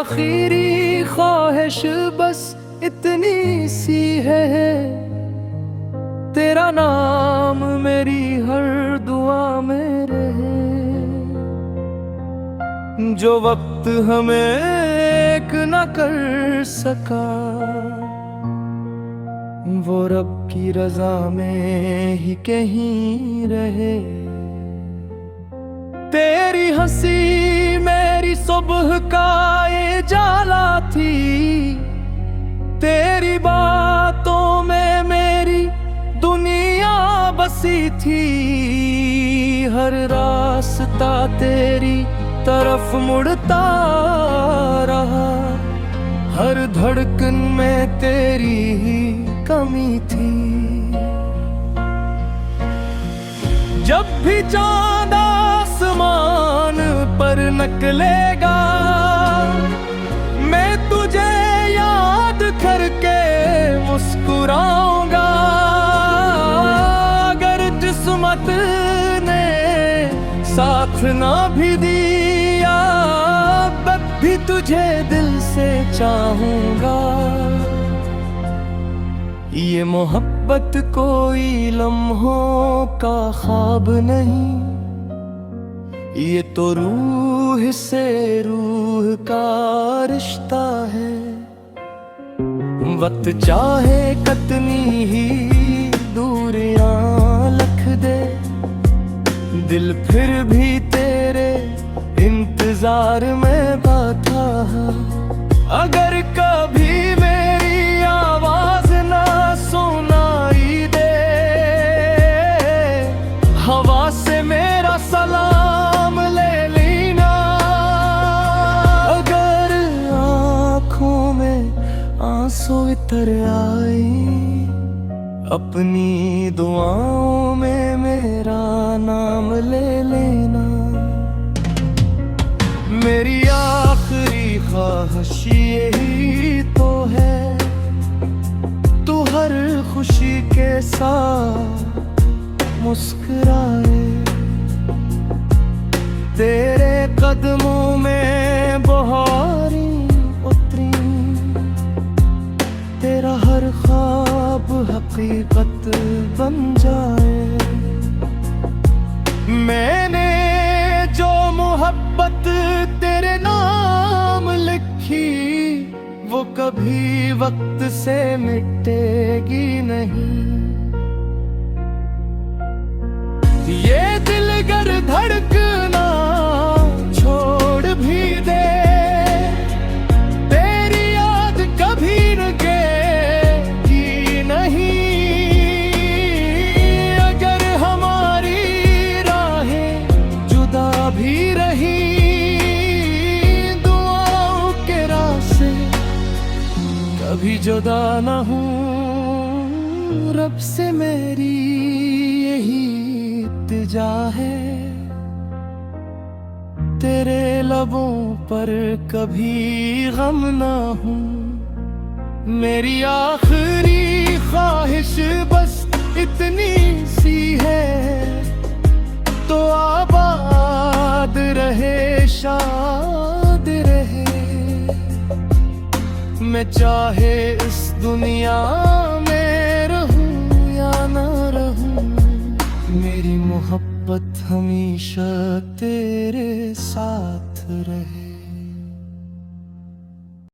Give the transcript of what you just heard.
आखिरी ख्वाहिश बस इतनी सी है, तेरा नाम मेरी हर दुआ में रहे। जो वक्त हमें एक न कर सका, वो रब की रजा में ही कहीं रहे। तेरी हंसी मेरी सुबह का ये जाला थी, तेरी बातों में मेरी दुनिया बसी थी। हर रास्ता तेरी तरफ मुड़ता रहा, हर धड़कन में तेरी ही कमी थी। जब भी चांद आसमान पर निकलेगा, मैं तुझे याद करके मुस्कुराऊंगा। अगर किस्मत ने साथ ना भी दिया, तब भी तुझे दिल से चाहूंगा। ये मोहब्बत कोई लम्हों का ख्वाब नहीं, ये तो रूह से रूह का रिश्ता है। वक्त चाहे कितनी ही दूरियां लख दे, दिल फिर भी तेरे इंतजार में बैठा है। अगर कभी मेरी आवाज ना सुनाई दे, हवा से मेरा सलाम ले लेना। अगर आँखों में आंसू उतर आए, अपनी दुआओं में मेरा नाम ले लेना। मेरी आखिरी ख्वाहिश यही तो है, तू हर खुशी के साथ मुस्कुराए। तेरे कदमों में बहारें उतरी, तेरा हर ख्वाब हकीकत बन जाए। मैंने जो मोहब्बत तेरे नाम लिखी, वो कभी वक्त से मिटेगी नहीं। ये दिल गर धड़कना छोड़ भी दे, तेरी याद कभी रुकेगी नहीं। अगर हमारी राहें जुदा भी रही, दुआओं के रास्ते कभी जुदा न हूँ। रब से मेरी यही इल्तिजा है, तेरे लबों पर कभी गम ना हूँ। मेरी आखिरी ख्वाहिश बस इतनी सी है, तो आबाद रहे शाद रहे। मैं चाहे इस दुनिया में रहूं या ना रहूं, मेरी मोहब्बत हमेशा तेरे साथ रहे।